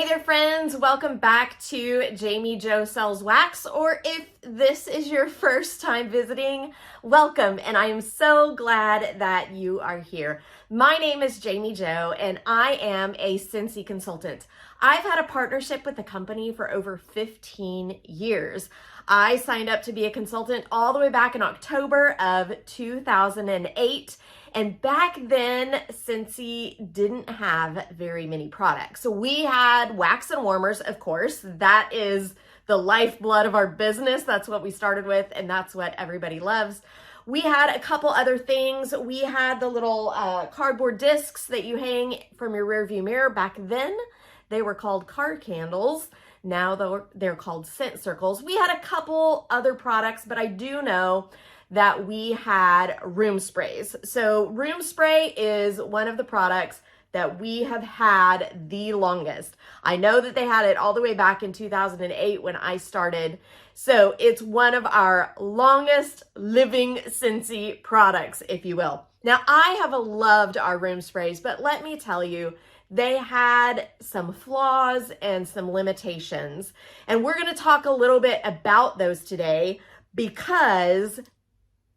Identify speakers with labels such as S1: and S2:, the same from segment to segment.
S1: Hey there friends, welcome back to Jami Jo Sells Wax, or if this is your first time visiting, welcome, and I am so glad that you are here. My name is Jami Jo and I am a Scentsy consultant. I've had a partnership with the company for over 15 years. I signed up to be a consultant all the way back in October of 2008. And back then, Scentsy didn't have very many products. So we had wax and warmers, of course. That is the lifeblood of our business. That's what we started with, and that's what everybody loves. We had a couple other things. We had the little cardboard discs that you hang from your rearview mirror. Back then, they were called car candles. Now they're called scent circles. We had a couple other products, but I do know that we had room sprays. So room spray is one of the products that we have had the longest. I know that they had it all the way back in 2008 when I started. So it's one of our longest living Scentsy products, if you will. Now I have loved our room sprays, but let me tell you, they had some flaws and some limitations. And we're gonna talk a little bit about those today because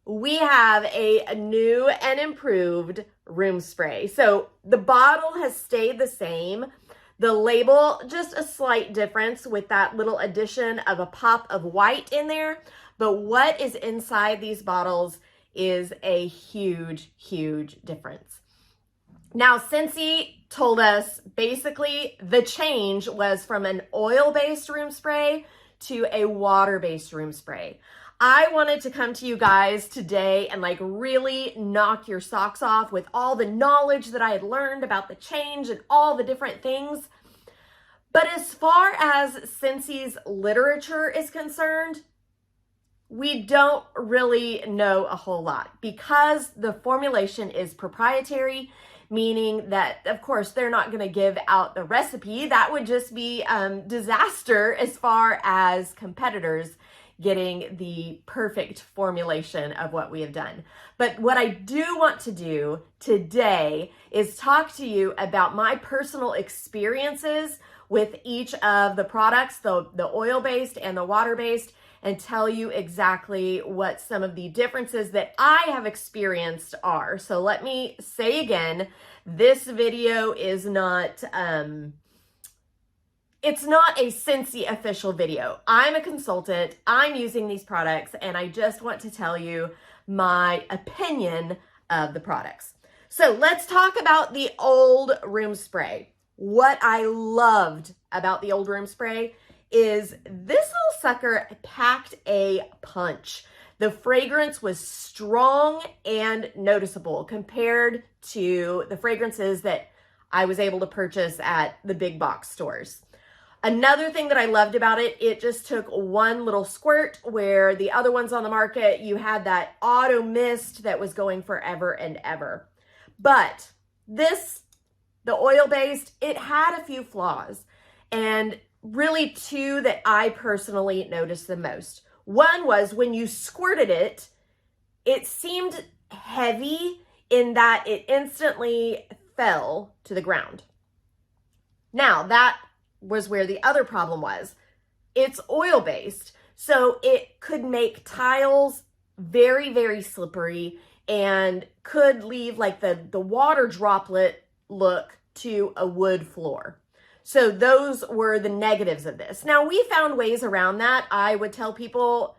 S1: we have a new and improved room spray. So the bottle has stayed the same. The label, just a slight difference with that little addition of a pop of white in there. But what is inside these bottles is a huge, huge difference. Now, Scentsy told us basically the change was from an oil-based room spray to a water-based room spray. I wanted to come to you guys today and really knock your socks off with all the knowledge that I had learned about the change and all the different things. But as far as Scentsy's literature is concerned, we don't really know a whole lot because the formulation is proprietary, meaning that, of course, they're not going to give out the recipe. That would just be disaster as far as competitors getting the perfect formulation of what we have done. But what I do want to do today is talk to you about my personal experiences with each of the products, the oil-based and the water-based, and tell you exactly what some of the differences that I have experienced are. So let me say again, this video is not, it's not a Scentsy official video. I'm a consultant, I'm using these products, and I just want to tell you my opinion of the products. So let's talk about the old room spray. What I loved about the old room spray is this little sucker packed a punch. The fragrance was strong and noticeable compared to the fragrances that I was able to purchase at the big box stores. Another thing that I loved about it, it just took one little squirt where the other ones on the market, you had that auto mist that was going forever and ever. But this, the oil-based, it had a few flaws, and really two that I personally noticed the most. One was when you squirted it, it seemed heavy in that it instantly fell to the ground. Now that was where the other problem was. It's oil-based, so it could make tiles very, very slippery and could leave the water droplet look to a wood floor. So those were the negatives of this. Now we found ways around that. I would tell people,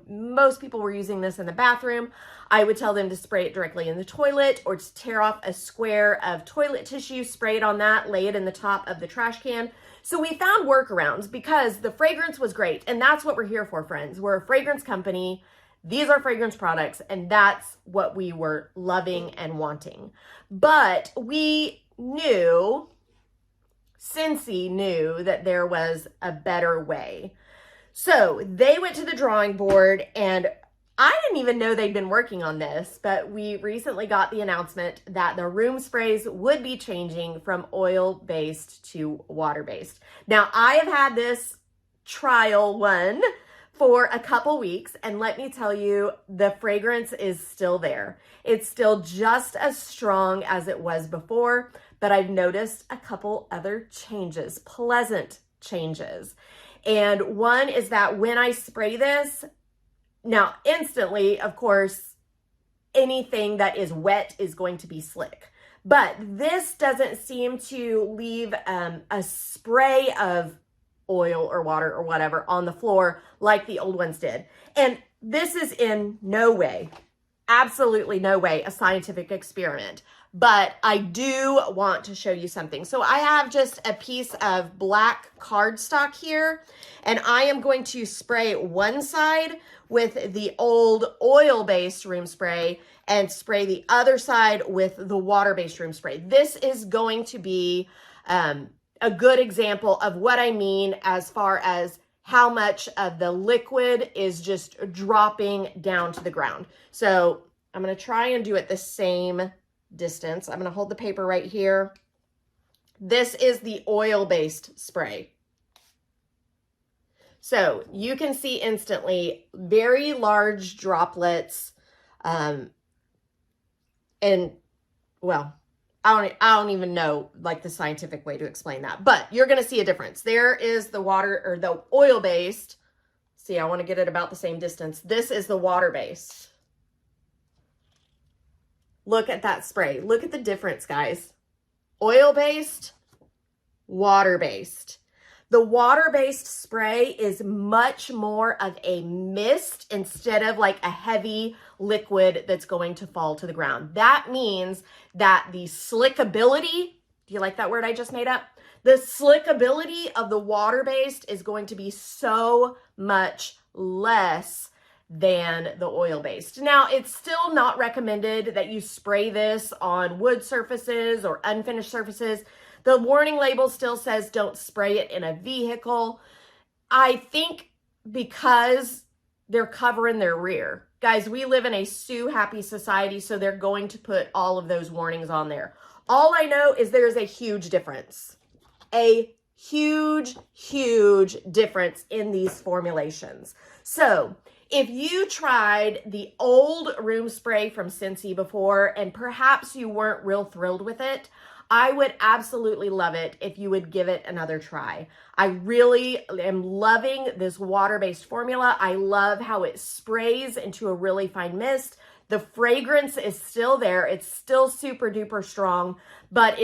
S1: most people were using this in the bathroom. I would tell them to spray it directly in the toilet or to tear off a square of toilet tissue, spray it on that, lay it in the top of the trash can. So we found workarounds because the fragrance was great. And that's what we're here for, friends. We're a fragrance company. These are fragrance products, and that's what we were loving and wanting. But we knew, Scentsy knew that there was a better way. So they went to the drawing board, and I didn't even know they'd been working on this, but we recently got the announcement that the room sprays would be changing from oil-based to water-based. Now, I have had this trial one for a couple weeks, and let me tell you, the fragrance is still there. It's still just as strong as it was before, but I've noticed a couple other changes, pleasant changes. And one is that when I spray this, now instantly, of course, anything that is wet is going to be slick. But this doesn't seem to leave a spray of oil or water or whatever on the floor like the old ones did. And this is in no way, absolutely no way, a scientific experiment. But I do want to show you something. So I have just a piece of black cardstock here, and I am going to spray one side with the old oil-based room spray and spray the other side with the water-based room spray. This is going to be a good example of what I mean as far as how much of the liquid is just dropping down to the ground. So I'm going to try and do it the same distance. I'm going to hold the paper right here. This is the oil-based spray. So you can see instantly very large droplets, and well, I don't even know like the scientific way to explain that, but you're going to see a difference. There is the water or the oil-based. See, I want to get it about the same distance. This is the water-based. Look at that spray. Look at the difference, guys. Oil-based, water-based. The water-based spray is much more of a mist instead of like a heavy liquid that's going to fall to the ground. That means that the slickability, do you like that word I just made up? The slickability of the water-based is going to be so much less than the oil-based. Now, it's still not recommended that you spray this on wood surfaces or unfinished surfaces. The warning label still says don't spray it in a vehicle. I think because they're covering their rear. Guys, we live in a sue happy society, so they're going to put all of those warnings on there. All I know is there's a huge difference. A huge, huge difference in these formulations. So if you tried the old room spray from Scentsy before and perhaps you weren't real thrilled with it, I would absolutely love it if you would give it another try. I really am loving this water-based formula. I love how it sprays into a really fine mist. The fragrance is still there. It's still super duper strong, but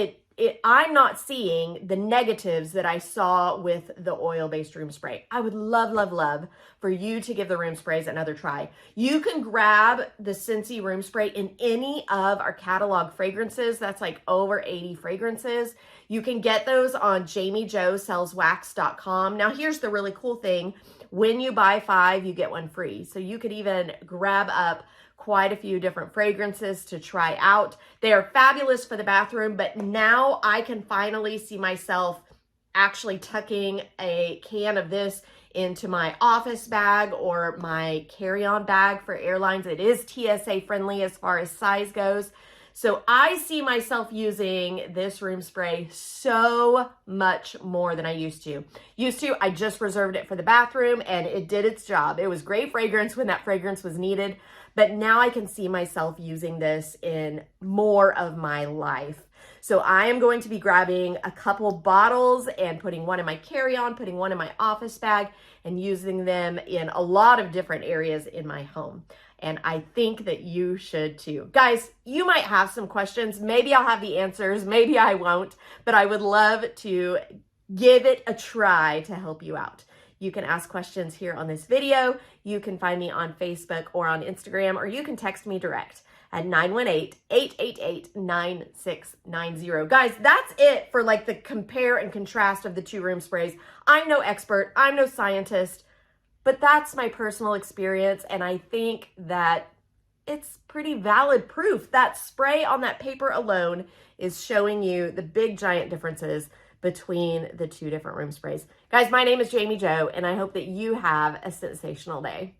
S1: I'm not seeing the negatives that I saw with the oil-based room spray. I would love, love, love for you to give the room sprays another try. You can grab the Scentsy room spray in any of our catalog fragrances. That's like over 80 fragrances. You can get those on JamiJoSellsWax.com. Now, here's the really cool thing. When you buy 5, you get 1 free. So you could even grab up quite a few different fragrances to try out. They are fabulous for the bathroom, but now I can finally see myself actually tucking a can of this into my office bag or my carry-on bag for airlines. It is TSA friendly as far as size goes. So I see myself using this room spray so much more than I used to. I just reserved it for the bathroom and it did its job. It was great fragrance when that fragrance was needed, but now I can see myself using this in more of my life. So I am going to be grabbing a couple bottles and putting one in my carry-on, putting one in my office bag, and using them in a lot of different areas in my home. And I think that you should too. Guys, you might have some questions. Maybe I'll have the answers, maybe I won't, but I would love to give it a try to help you out. You can ask questions here on this video. You can find me on Facebook or on Instagram, or you can text me direct at 918-888-9690. Guys, that's it for like the compare and contrast of the 2 room sprays. I'm no expert, I'm no scientist, but that's my personal experience, and I think that it's pretty valid proof. That spray on that paper alone is showing you the big giant differences between the 2 different room sprays. Guys, my name is Jami Jo, and I hope that you have a sensational day.